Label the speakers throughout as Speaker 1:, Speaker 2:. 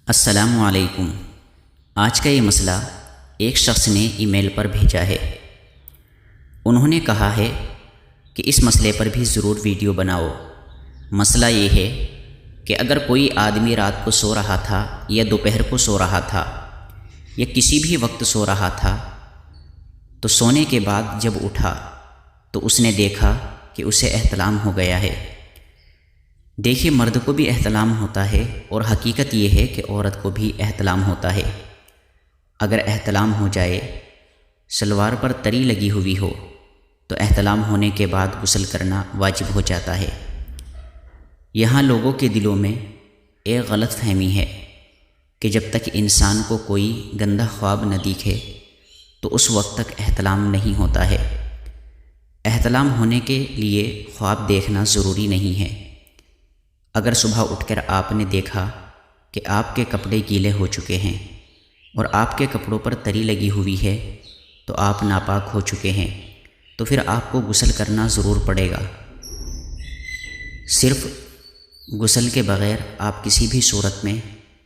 Speaker 1: السلام علیکم۔ آج کا یہ مسئلہ ایک شخص نے ای میل پر بھیجا ہے۔ انہوں نے کہا ہے کہ اس مسئلے پر بھی ضرور ویڈیو بناؤ۔ مسئلہ یہ ہے کہ اگر کوئی آدمی رات کو سو رہا تھا یا دوپہر کو سو رہا تھا یا کسی بھی وقت سو رہا تھا تو سونے کے بعد جب اٹھا تو اس نے دیکھا کہ اسے احتلام ہو گیا ہے۔ دیکھیے، مرد کو بھی احتلام ہوتا ہے اور حقیقت یہ ہے کہ عورت کو بھی احتلام ہوتا ہے۔ اگر احتلام ہو جائے، شلوار پر تری لگی ہوئی ہو تو احتلام ہونے کے بعد غسل کرنا واجب ہو جاتا ہے۔ یہاں لوگوں کے دلوں میں ایک غلط فہمی ہے کہ جب تک انسان کو کوئی گندا خواب نہ دکھے تو اس وقت تک احتلام نہیں ہوتا ہے۔ احتلام ہونے کے لیے خواب دیکھنا ضروری نہیں ہے۔ اگر صبح اٹھ کر آپ نے دیکھا کہ آپ کے کپڑے گیلے ہو چکے ہیں اور آپ کے کپڑوں پر تری لگی ہوئی ہے تو آپ ناپاک ہو چکے ہیں، تو پھر آپ کو غسل کرنا ضرور پڑے گا۔ صرف غسل کے بغیر آپ کسی بھی صورت میں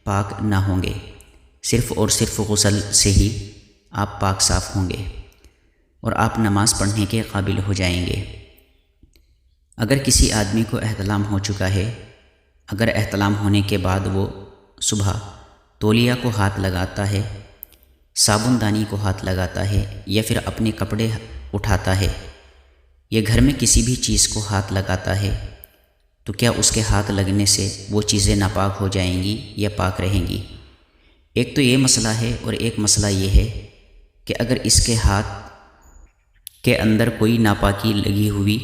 Speaker 1: پاک نہ ہوں گے۔ صرف اور صرف غسل سے ہی آپ پاک صاف ہوں گے اور آپ نماز پڑھنے کے قابل ہو جائیں گے۔ اگر کسی آدمی کو احتلام ہو چکا ہے، اگر احتلام ہونے کے بعد وہ صبح تولیہ کو ہاتھ لگاتا ہے، صابن دانی کو ہاتھ لگاتا ہے یا پھر اپنے کپڑے اٹھاتا ہے یا گھر میں کسی بھی چیز کو ہاتھ لگاتا ہے، تو کیا اس کے ہاتھ لگنے سے وہ چیزیں ناپاک ہو جائیں گی یا پاک رہیں گی؟ ایک تو یہ مسئلہ ہے، اور ایک مسئلہ یہ ہے کہ اگر اس کے ہاتھ کے اندر کوئی ناپاکی لگی ہوئی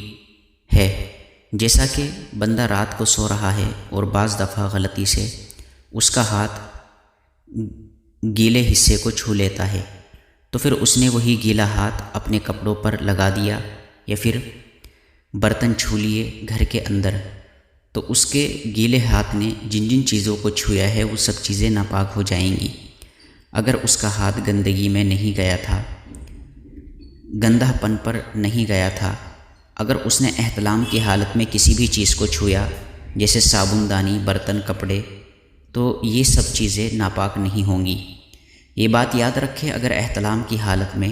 Speaker 1: ہے، جیسا کہ بندہ رات کو سو رہا ہے اور بعض دفعہ غلطی سے اس کا ہاتھ گیلے حصے کو چھو لیتا ہے، تو پھر اس نے وہی گیلا ہاتھ اپنے کپڑوں پر لگا دیا یا پھر برتن چھو لیے گھر کے اندر، تو اس کے گیلے ہاتھ نے جن جن چیزوں کو چھویا ہے وہ سب چیزیں ناپاک ہو جائیں گی۔ اگر اس کا ہاتھ گندگی میں نہیں گیا تھا، گندہ پن پر نہیں گیا تھا، اگر اس نے احتلام کی حالت میں کسی بھی چیز کو چھویا جیسے صابن دانی، برتن، کپڑے، تو یہ سب چیزیں ناپاک نہیں ہوں گی۔ یہ بات یاد رکھے، اگر احتلام کی حالت میں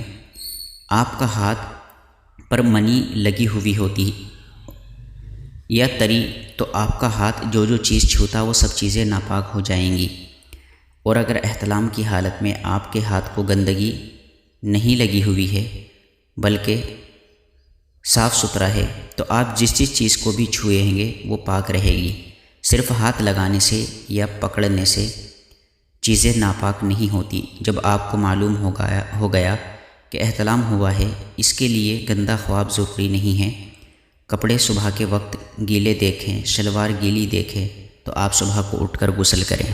Speaker 1: آپ کا ہاتھ پر منی لگی ہوئی ہوتی یا تری، تو آپ کا ہاتھ جو جو چیز چھوتا وہ سب چیزیں ناپاک ہو جائیں گی۔ اور اگر احتلام کی حالت میں آپ کے ہاتھ کو گندگی نہیں لگی ہوئی ہے بلکہ صاف ستھرا ہے، تو آپ جس چیز کو بھی چھوئیں گے وہ پاک رہے گی۔ صرف ہاتھ لگانے سے یا پکڑنے سے چیزیں ناپاک نہیں ہوتی۔ جب آپ کو معلوم ہو گیا کہ احتلام ہوا ہے، اس کے لیے گندا خواب ضروری نہیں ہے۔ کپڑے صبح کے وقت گیلے دیکھیں، شلوار گیلی دیکھیں، تو آپ صبح کو اٹھ کر غسل کریں۔